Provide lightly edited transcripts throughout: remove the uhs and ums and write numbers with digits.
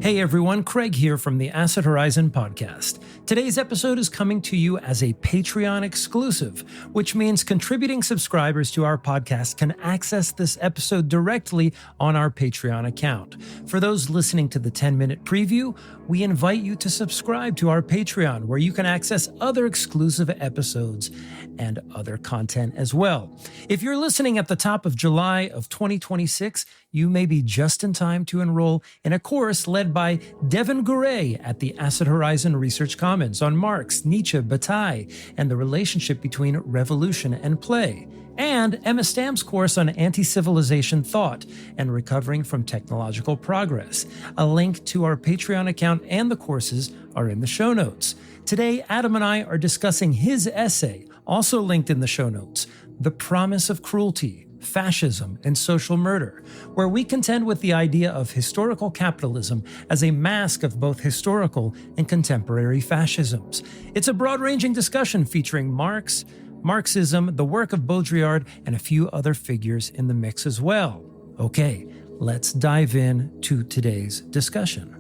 Hey everyone, Craig here from the Acid Horizon podcast. Today's episode is coming to you as a Patreon exclusive, which means contributing subscribers to our podcast can access this episode directly on our Patreon account. For those listening to the 10-minute preview, we invite you to subscribe to our Patreon, where you can access other exclusive episodes and other content as well. If you're listening at the top of July of 2026, you may be just in time to enroll in a course led by Devin Gouret at the Acid Horizon Research Commons on Marx, Nietzsche, Bataille, and the relationship between revolution and play, and Emma Stamm's course on anti-civilization thought and recovering from technological progress. A link to our Patreon account and the courses are in the show notes. Today, Adam and I are discussing his essay, also linked in the show notes, The Promise of Cruelty, Fascism and Social Murder, where we contend with the idea of historical capitalism as a mask of both historical and contemporary fascisms. It's a broad-ranging discussion featuring Marx, Marxism, the work of Baudrillard, and a few other figures in the mix as well. Okay, let's dive in to today's discussion.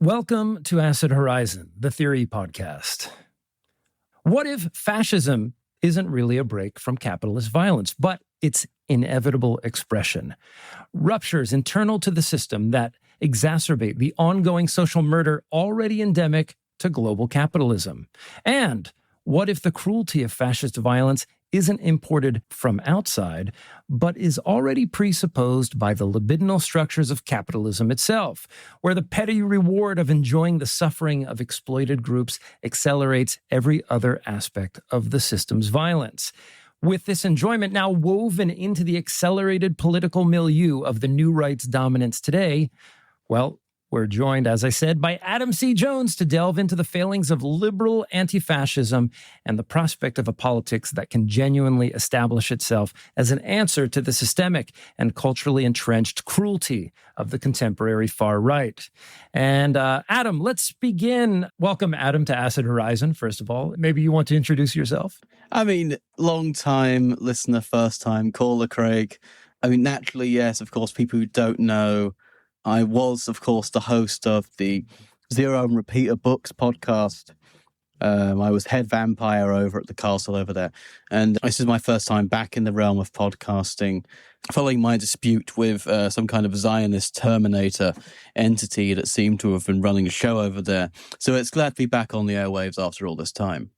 Welcome to Acid Horizon, the theory podcast. What if fascism isn't really a break from capitalist violence, but its inevitable expression? Ruptures internal to the system that exacerbate the ongoing social murder already endemic to global capitalism. And what if the cruelty of fascist violence isn't imported from outside, but is already presupposed by the libidinal structures of capitalism itself, where the petty reward of enjoying the suffering of exploited groups accelerates every other aspect of the system's violence? With this enjoyment now woven into the accelerated political milieu of the new right's dominance today, well, we're joined, as I said, by Adam C. Jones to delve into the failings of liberal anti-fascism and the prospect of a politics that can genuinely establish itself as an answer to the systemic and culturally entrenched cruelty of the contemporary far right. And Adam, let's begin. Welcome, Adam, to Acid Horizon, first of all. Maybe you want to introduce yourself? I mean, long-time listener, first-time caller, Craig. I mean, naturally, yes, of course, people who don't know, I was, of course, the host of the Zero and Repeater Books podcast. I was head vampire over at the castle over there. And this is my first time back in the realm of podcasting, following my dispute with some kind of Zionist Terminator entity that seemed to have been running a show over there. So it's glad to be back on the airwaves after all this time.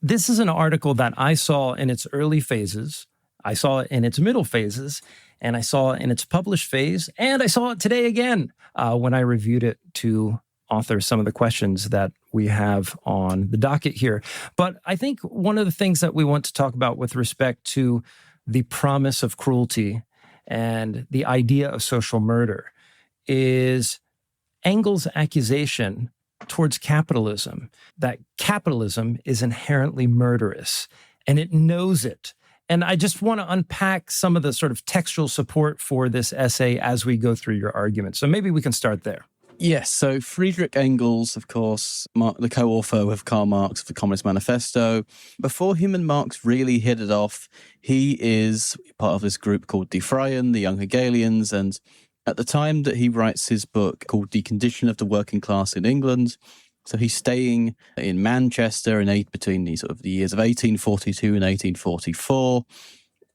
This is an article that I saw in its early phases. I saw it in its middle phases, and I saw it in its published phase, and I saw it today again when I reviewed it to author some of the questions that we have on the docket here. But I think one of the things that we want to talk about with respect to the promise of cruelty and the idea of social murder is Engels' accusation towards capitalism, that capitalism is inherently murderous, and it knows it. And I just want to unpack some of the sort of textual support for this essay as we go through your argument. So maybe we can start there. Yes, so Friedrich Engels, of course, the co-author with Karl Marx of the Communist Manifesto. Before him and Marx really hit it off, he is part of this group called Die Freien, the Young Hegelians, and at the time that he writes his book called The Condition of the Working Class in England, so he's staying in Manchester between the years of 1842 and 1844.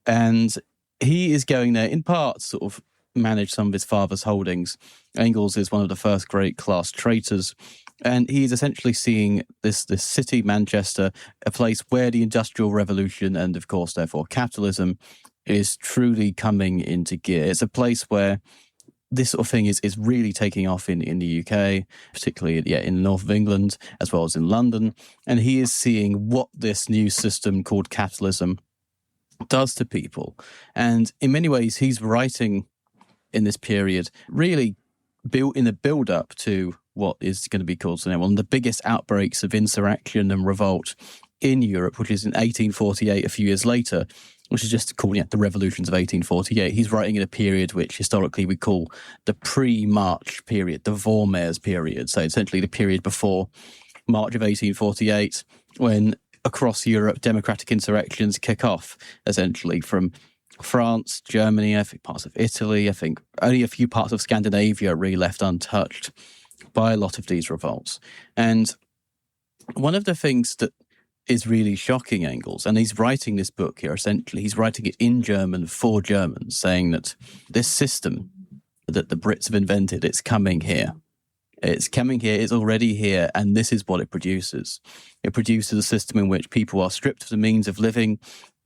And he is going there in part to sort of manage some of his father's holdings. Engels is one of the first great class traitors. And he's essentially seeing this city, Manchester, a place where the Industrial Revolution and, of course, therefore capitalism is truly coming into gear. It's a place where this sort of thing is really taking off in the UK, particularly in the north of England, as well as in London. And he is seeing what this new system called capitalism does to people. And in many ways, he's writing in this period, really built in the build-up to what is going to be called one of the biggest outbreaks of insurrection and revolt in Europe, which is in 1848, a few years later, which is just called the revolutions of 1848. He's writing in a period which historically we call the pre-March period, the Vormers period. So essentially the period before March of 1848, when across Europe, democratic insurrections kick off, essentially, from France, Germany, I think parts of Italy. I think only a few parts of Scandinavia are really left untouched by a lot of these revolts. And one of the things that is really shocking Engels, and he's writing this book here, essentially, he's writing it in German for Germans, saying that this system that the Brits have invented, it's coming here. It's coming here, it's already here, and this is what it produces. It produces a system in which people are stripped of the means of living,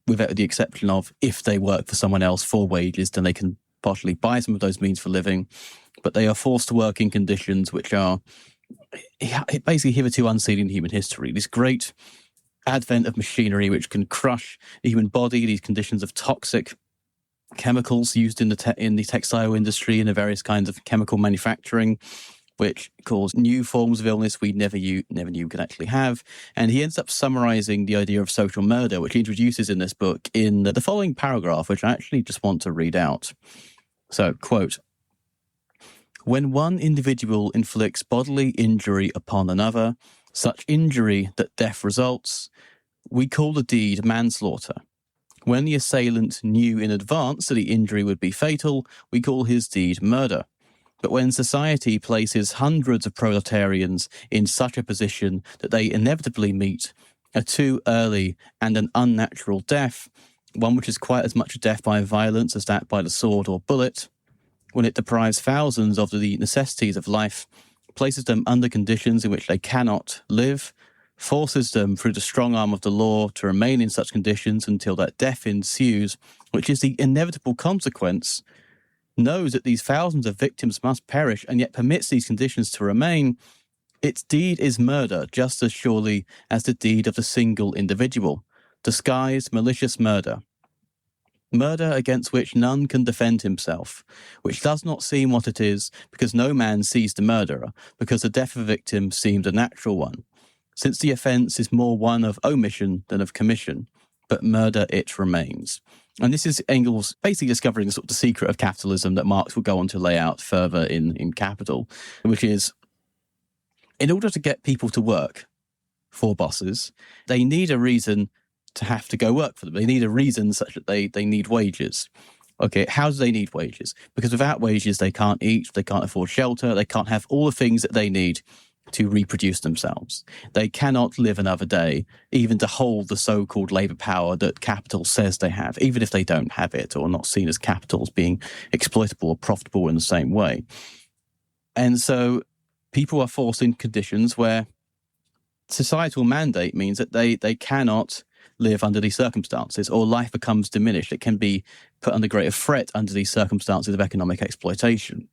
without the exception of if they work for someone else for wages, then they can partially buy some of those means for living, but they are forced to work in conditions which are basically hitherto unseen in human history. This great advent of machinery which can crush the human body, these conditions of toxic chemicals used in the textile industry and the various kinds of chemical manufacturing, which cause new forms of illness we never knew could actually have. And he ends up summarizing the idea of social murder, which he introduces in this book in the following paragraph, which I actually just want to read out. So, quote, "When one individual inflicts bodily injury upon another, such injury that death results, we call the deed manslaughter. When the assailant knew in advance that the injury would be fatal, we call his deed murder. But when society places hundreds of proletarians in such a position that they inevitably meet a too early and an unnatural death, one which is quite as much a death by violence as that by the sword or bullet, when it deprives thousands of the necessities of life, places them under conditions in which they cannot live, forces them through the strong arm of the law to remain in such conditions until that death ensues, which is the inevitable consequence, knows that these thousands of victims must perish and yet permits these conditions to remain, its deed is murder just as surely as the deed of the single individual, disguised malicious murder. Murder against which none can defend himself, which does not seem what it is because no man sees the murderer, because the death of a victim seemed a natural one, since the offence is more one of omission than of commission, but murder it remains." And this is Engels basically discovering sort of the secret of capitalism that Marx will go on to lay out further in Capital, which is, in order to get people to work for bosses, they need a reason to have to go work for them. They need a reason such that they need wages. Okay, how do they need wages? Because without wages, they can't eat, they can't afford shelter, they can't have all the things that they need to reproduce themselves. They cannot live another day, even to hold the so-called labour power that capital says they have, even if they don't have it or not seen as capital as being exploitable or profitable in the same way. And so people are forced in conditions where societal mandate means that they cannot live under these circumstances, or life becomes diminished. It can be put under greater threat under these circumstances of economic exploitation.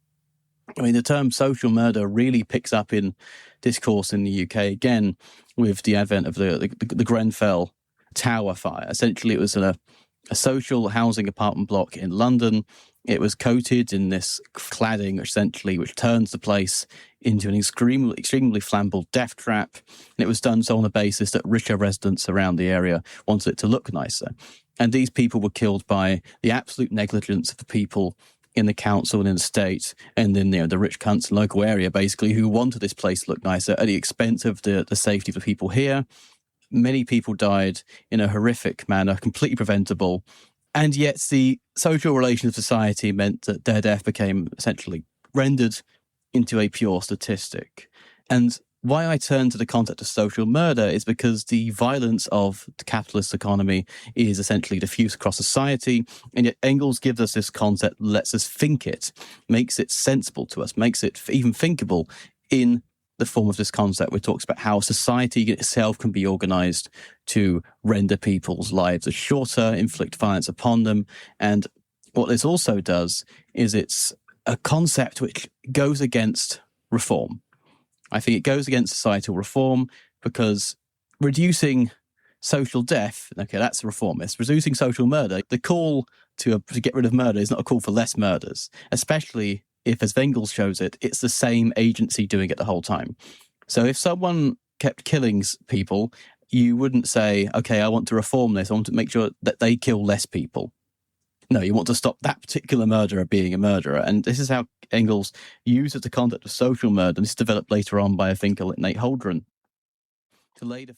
I mean, the term social murder really picks up in discourse in the UK again with the advent of the Grenfell Tower fire. Essentially, it was a social housing apartment block in London. It was coated in this cladding, essentially, which turns the place into an extremely flammable death trap. And it was done so on the basis that richer residents around the area wanted it to look nicer. And these people were killed by the absolute negligence of the people in the council and in the state, and then the rich cunts in the local area, basically, who wanted this place to look nicer at the expense of the safety of the people here. Many people died in a horrific manner, completely preventable. And yet the social relations of society meant that their death became essentially rendered into a pure statistic. And why I turn to the concept of social murder is because the violence of the capitalist economy is essentially diffuse across society, and yet Engels gives us this concept, lets us think it, makes it sensible to us, makes it even thinkable in the form of this concept, which talks about how society itself can be organized to render people's lives shorter, inflict violence upon them. And what this also does is it's a concept which goes against reform. I think it goes against societal reform because reducing social death, okay, that's reformist. Reducing social murder, the call to get rid of murder is not a call for less murders, especially if, as Engels shows it, it's the same agency doing it the whole time. So if someone kept killing people, you wouldn't say, okay, I want to reform this. I want to make sure that they kill less people. No, you want to stop that particular murderer being a murderer. And this is how Engels uses the concept of social murder. And this is developed later on by a thinker like Nate Holdren to lay the